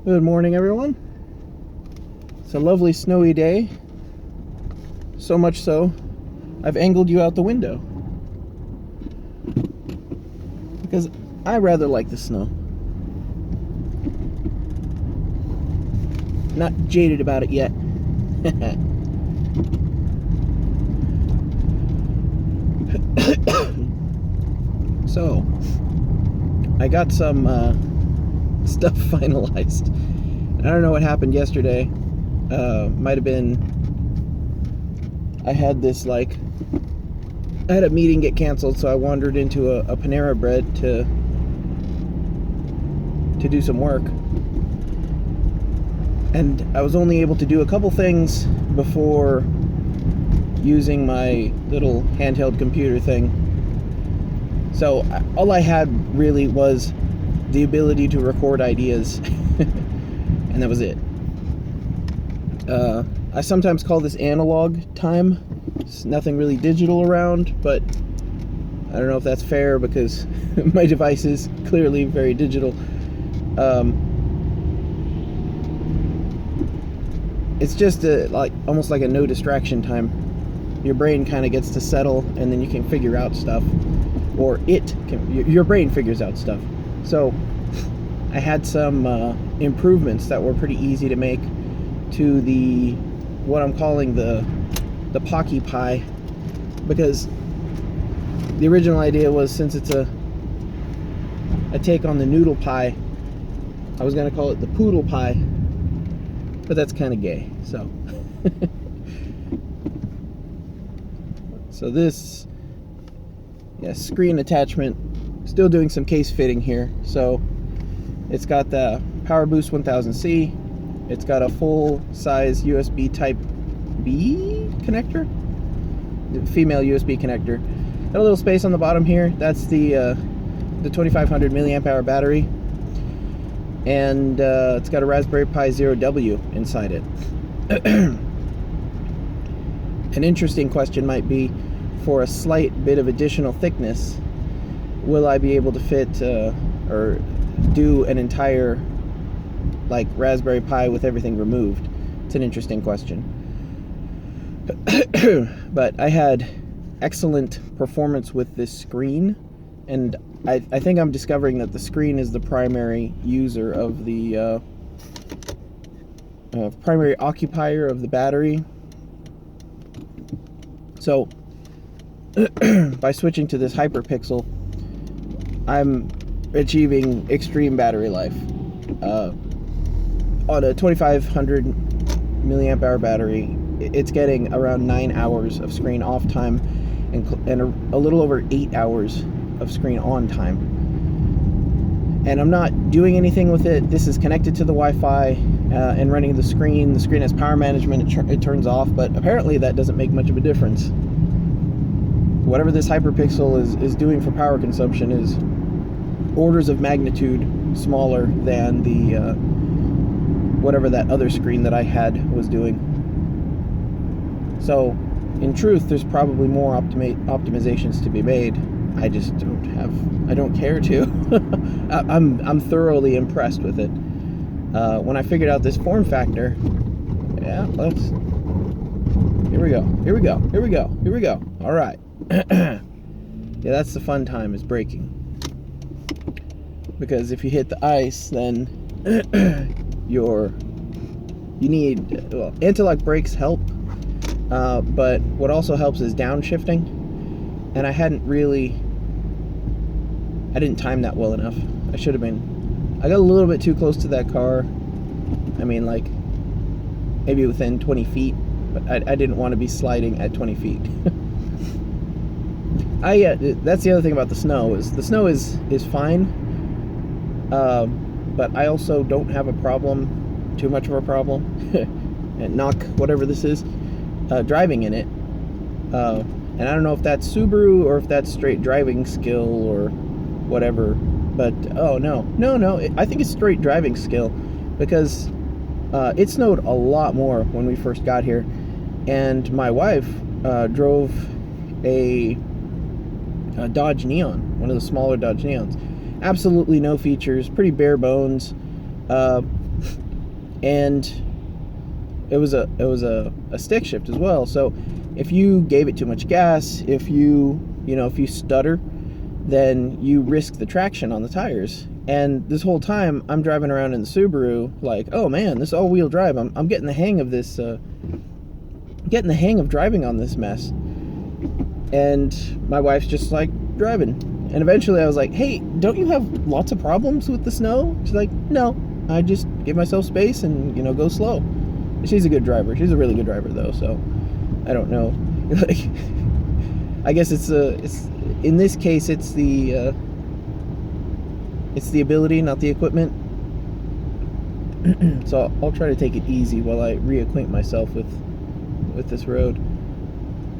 Good morning, everyone. It's a lovely snowy day. So much so, I've angled you out the window. Because I rather like the snow. Not jaded about it yet. So, I got some stuff finalized. I don't know what happened yesterday. Might have been I had a meeting get canceled, so I wandered into a Panera Bread to do some work. And I was only able to do a couple things before using my little handheld computer thing. So all I had really was the ability to record ideas, and that was it. I sometimes call this analog time. There's nothing really digital around, but I don't know if that's fair because my device is clearly very digital. It's just almost like a no distraction time. Your brain kind of gets to settle, and then you can figure out stuff, or your brain figures out stuff. So I had some improvements that were pretty easy to make to what I'm calling the PockyPi, because the original idea was, since it's a take on the noodle pie, I was going to call it the poodle pie, but that's kind of gay. So so this screen attachment, still doing some case fitting here. So it's got the Power Boost 1000C. It's got a full size USB Type B connector, the female USB connector. Got a little space on the bottom here. That's the 2500 milliamp hour battery, and it's got a Raspberry Pi 0W inside it. An interesting question might be, for a slight bit of additional thickness, will I be able to fit or do an entire Raspberry Pi with everything removed? It's an interesting question. But I had excellent performance with this screen, and I think I'm discovering that the screen is the primary user of the primary occupier of the battery. So by switching to this hyperpixel, I'm achieving extreme battery life. On a 2500 milliamp hour battery, it's getting around 9 hours of screen off time and a little over 8 hours of screen on time. And I'm not doing anything with it. This is connected to the Wi-Fi and running the screen. The screen has power management. It turns off, but apparently that doesn't make much of a difference. Whatever this hyperpixel is doing for power consumption is orders of magnitude smaller than the whatever that other screen that I had was doing. So in truth, there's probably more optimizations to be made. I just I don't care to. I'm thoroughly impressed with it. When I figured out this form factor, here we go. All right. Yeah, that's the fun time, is braking. Because if you hit the ice, then anti-lock brakes help, but what also helps is downshifting, and I didn't time that well enough. I should have been. I got a little bit too close to that car. I mean, maybe within 20 feet, but I didn't want to be sliding at 20 feet. That's the other thing about the snow, is the snow is fine, but I also don't have too much of a problem, and knock whatever this is, driving in it. And I don't know if that's Subaru or if that's straight driving skill or whatever, but no, I think it's straight driving skill, because it snowed a lot more when we first got here, and my wife drove a Dodge Neon, one of the smaller Dodge Neons. Absolutely no features, pretty bare bones. and it was a stick shift as well. So if you gave it too much gas, if you stutter, then you risk the traction on the tires. And this whole time I'm driving around in the Subaru like, oh man, this all-wheel drive, I'm getting the hang of this, getting the hang of driving on this mess. And my wife's just like driving. And eventually I was like, hey, don't you have lots of problems with the snow? She's like, no, I just give myself space and, go slow. She's a good driver. She's a really good driver though, so I don't know. Like, I guess it's in this case it's the ability, not the equipment. So I'll try to take it easy while I reacquaint myself with this road.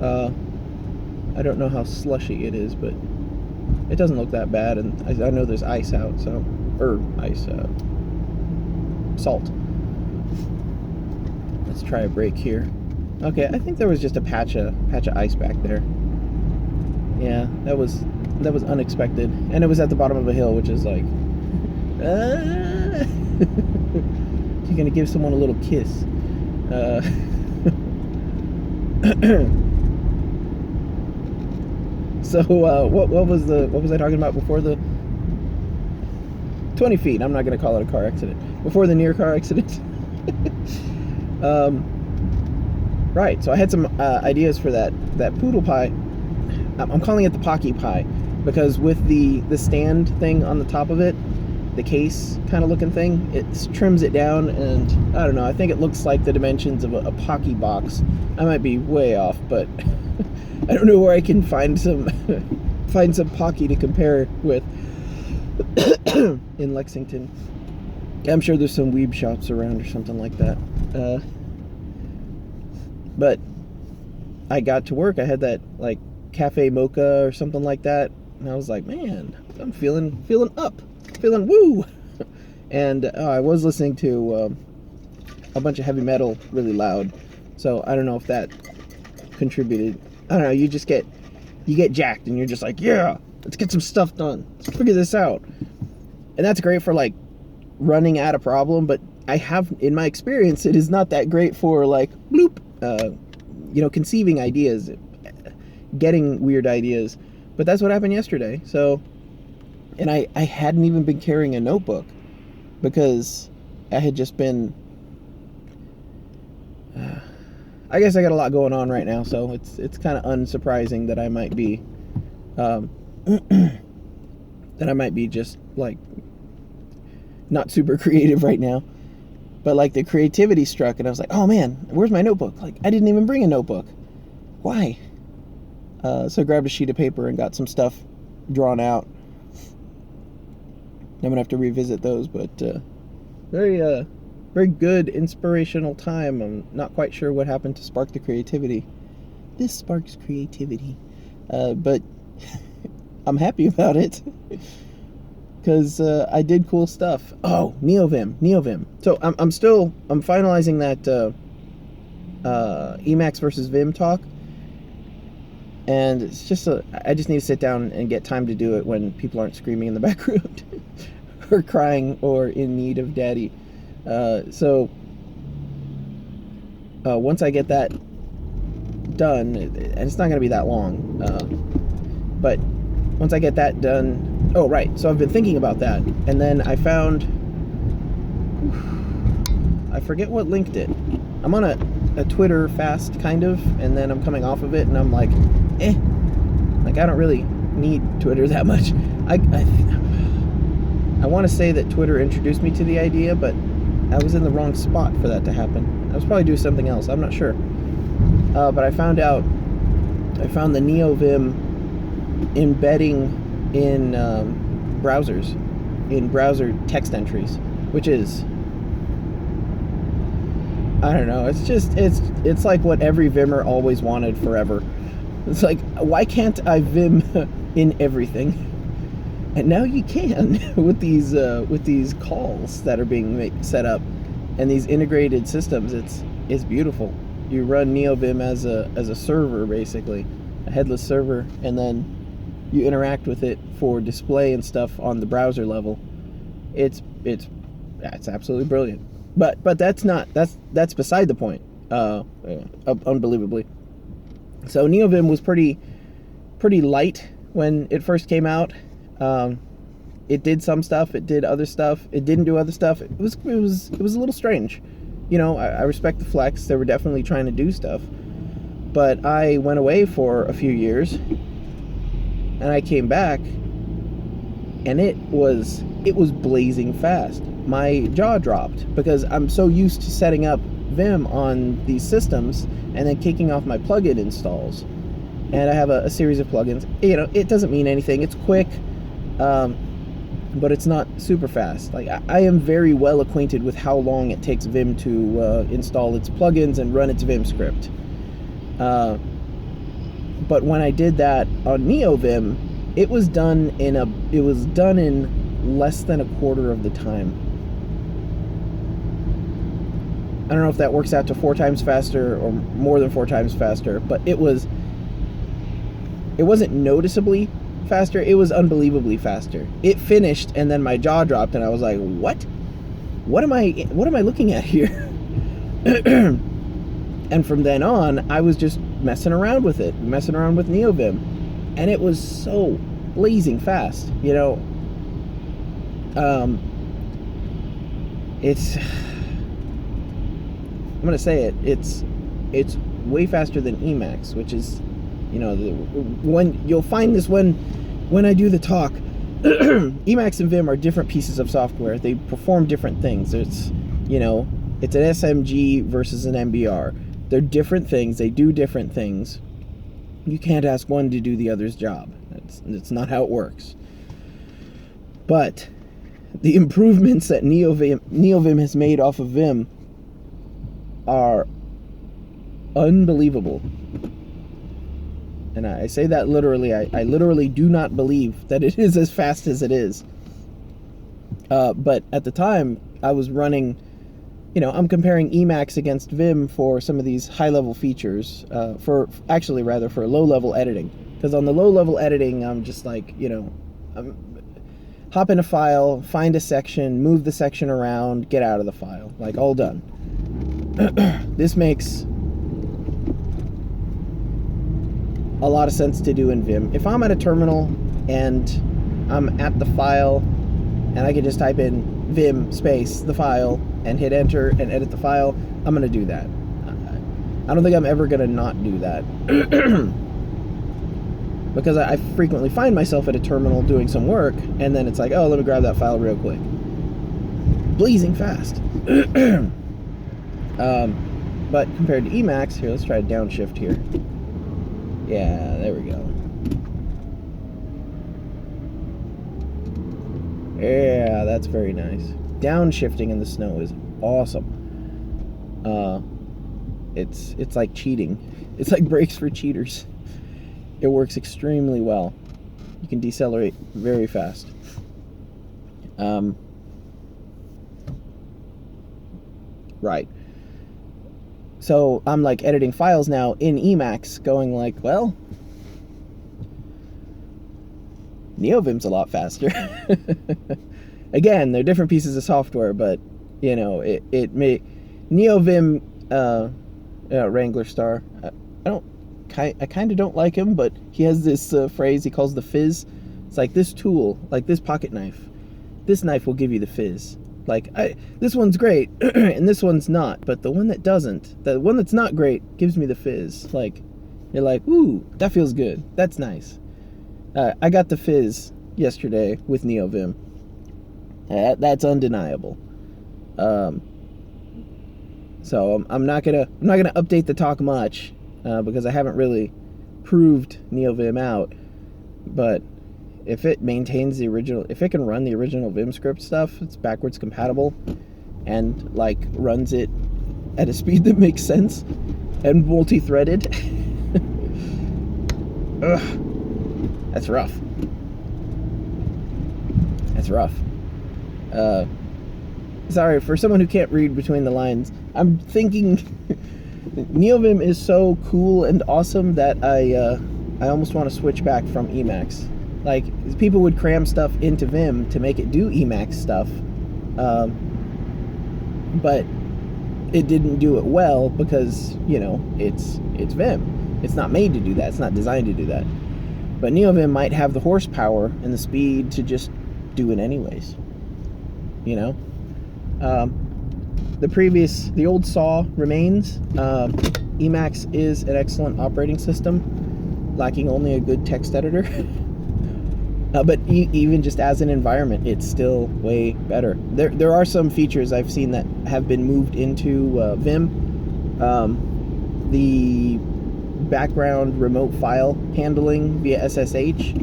I don't know how slushy it is, but it doesn't look that bad, and I know there's ice out, so salt. Let's try a brake here. Okay, I think there was just a patch of ice back there. Yeah, that was unexpected, and it was at the bottom of a hill, which is like, you're gonna give someone a little kiss. So what was I talking about before the 20 feet? I'm not gonna call it a car accident. Before the near car accident. Right. So I had some ideas for that poodle pie. I'm calling it the PockyPi because with the stand thing on the top of it, the case kind of looking thing, it trims it down, and I don't know, I think it looks like the dimensions of a Pocky box. I might be way off, but I don't know where I can find some Pocky to compare with in Lexington. I'm sure there's some weeb shops around or something like that. But I got to work. I had that like cafe mocha or something like that, and I was like, man, I'm feeling up, feeling woo. And I was listening to a bunch of heavy metal really loud, so I don't know if that contributed. I don't know. You get jacked, and you're just like, yeah, let's get some stuff done. Let's figure this out. And that's great for like running at a problem, but I have, in my experience, it is not that great for like bloop, conceiving ideas, getting weird ideas. But that's what happened yesterday. So, and I hadn't even been carrying a notebook because I had just been, I guess I got a lot going on right now, so it's kind of unsurprising that I might be just like not super creative right now. But like the creativity struck, and I was like, oh man, where's my notebook? Like, I didn't even bring a notebook. Why? So I grabbed a sheet of paper and got some stuff drawn out. I'm gonna have to revisit those, but very good inspirational time. I'm not quite sure what happened to spark the creativity. This sparks creativity, but I'm happy about it. Because I did cool stuff. Oh, NeoVim. So I'm finalizing that Emacs versus Vim talk, and it's just I just need to sit down and get time to do it when people aren't screaming in the background or crying or in need of daddy. So once I get that done, and it's not going to be that long, but once I get that done. Oh, right. So I've been thinking about that. And then I found, I forget what linked it. I'm on a Twitter fast, kind of, and then I'm coming off of it, and I'm like, like, I don't really need Twitter that much. I want to say that Twitter introduced me to the idea, but I was in the wrong spot for that to happen. I was probably doing something else. I'm not sure. But I found the NeoVim embedding in browsers, in browser text entries, which is, I don't know, it's like what every Vimmer always wanted forever. It's like, why can't I Vim in everything? And now you can with these calls that are being set up and these integrated systems. It's beautiful. You run NeoVim as a server, basically, a headless server, and then you interact with it for display and stuff on the browser level. It's absolutely brilliant. But that's beside the point. Unbelievably. So NeoVim was pretty light when it first came out. It did some stuff, it did other stuff, it didn't do other stuff. It was a little strange. You know, I respect the flex. They were definitely trying to do stuff. But I went away for a few years, and I came back, and it was blazing fast. My jaw dropped because I'm so used to setting up Vim on these systems and then kicking off my plugin installs. And I have a series of plugins. You know, it doesn't mean anything. It's quick, but it's not super fast. Like, I am very well acquainted with how long it takes Vim to install its plugins and run its Vim script. But when I did that on NeoVim, it was done in less than a quarter of the time. I don't know if that works out to 4 times faster or more than 4 times faster, but it wasn't noticeably faster. It was unbelievably faster. It finished, and then my jaw dropped, and I was like, "What? What am I looking at here?" And from then on, I was just messing around with NeoVim, and it was so blazing fast. You know, I'm gonna say it. It's way faster than Emacs, which is, you know, when you'll find this when I do the talk. Emacs and Vim are different pieces of software. They perform different things. It's an SMG versus an MBR. They're different things. They do different things. You can't ask one to do the other's job. That's not how it works. But the improvements that NeoVim has made off of Vim are unbelievable. And I say that literally. I literally do not believe that it is as fast as it is. But at the time, I was running, you know, I'm comparing Emacs against Vim for some of these high-level features, for low-level editing. Because on the low-level editing, I'm just like, you know, hop in a file, find a section, move the section around, get out of the file. Like, all done. This makes a lot of sense to do in Vim. If I'm at a terminal and I'm at the file and I can just type in Vim space the file and hit enter and edit the file, I'm gonna do that. I don't think I'm ever gonna not do that. Because I frequently find myself at a terminal doing some work, and then it's like, oh, let me grab that file real quick. Blazing fast. But compared to Emacs, here, let's try to downshift here. Yeah, there we go. Yeah, that's very nice. Downshifting in the snow is awesome. It's like cheating. It's like brakes for cheaters. It works extremely well. You can decelerate very fast. Right. So I'm like editing files now in Emacs, going like, well, NeoVim's a lot faster. Again, they're different pieces of software, but you know, it may NeoVim Wrangler Star. I kind of don't like him, but he has this phrase he calls the Fizz. It's like, this tool, like this pocket knife. This knife will give you the fizz. Like, this one's great, and this one's not. But the one that doesn't, the one that's not great, gives me the fizz. Like, you're like, ooh, that feels good. That's nice. I got the fizz yesterday with NeoVim. That's undeniable. So I'm not gonna update the talk much because I haven't really proved NeoVim out. But if it maintains the original, if it can run the original Vim script stuff, it's backwards compatible, and like runs it at a speed that makes sense, and multi-threaded. Ugh, that's rough. That's rough. Sorry, for someone who can't read between the lines, I'm thinking NeoVim is so cool and awesome that I almost want to switch back from Emacs. Like, people would cram stuff into Vim to make it do Emacs stuff. but it didn't do it well because, you know, it's Vim. It's not made to do that. It's not designed to do that. But NeoVim might have the horsepower and the speed to just do it anyways. You know? The old saw remains. Emacs is an excellent operating system, lacking only a good text editor. But even just as an environment, it's still way better. There are some features I've seen that have been moved into Vim. The background remote file handling via SSH.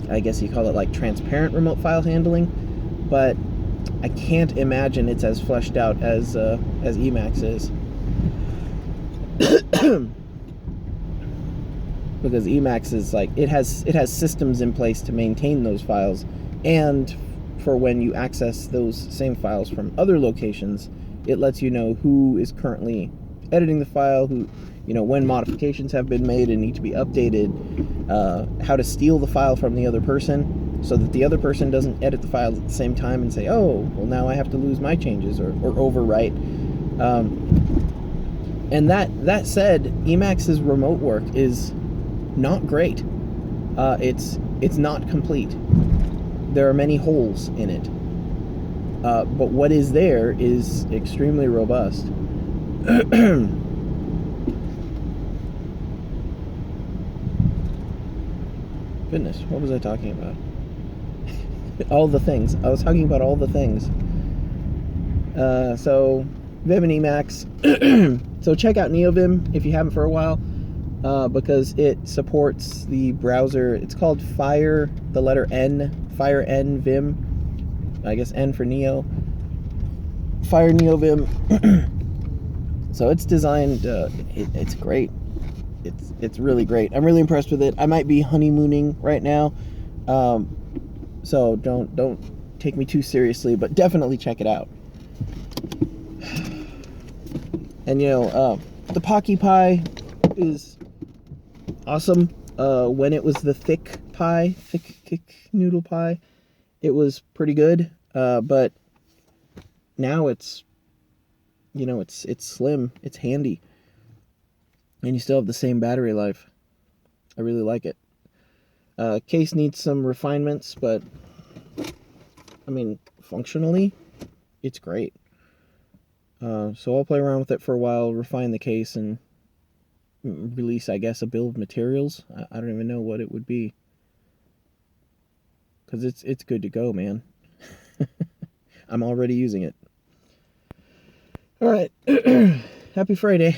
I guess you call it like transparent remote file handling, but I can't imagine it's as fleshed out as Emacs is. Because Emacs is like, it has systems in place to maintain those files, and for when you access those same files from other locations, it lets you know who is currently editing the file, who, you know, when modifications have been made and need to be updated, how to steal the file from the other person so that the other person doesn't edit the file at the same time and say, oh, well, now I have to lose my changes or overwrite. And that said, Emacs's remote work is not great. It's not complete. There are many holes in it. But what is there is extremely robust. Goodness, what was I talking about? All the things. I was talking about all the things. So, Vim and Emacs. So check out NeoVim if you haven't for a while. Because it supports the browser. It's called Fire, the letter N, Firenvim. I guess N for Neo. Fire NeoVim. So it's designed. It's great. It's really great. I'm really impressed with it. I might be honeymooning right now, so don't take me too seriously, but definitely check it out. And you know, the PockyPi is awesome. When it was the thick noodle pie, it was pretty good. But now it's, you know, it's slim, it's handy, and you still have the same battery life. I really like it. Case needs some refinements, but I mean, functionally, it's great. So I'll play around with it for a while, refine the case, and release, I guess, a bill of materials. I don't even know what it would be, because it's good to go, man. I'm already using it. All right. Happy Friday.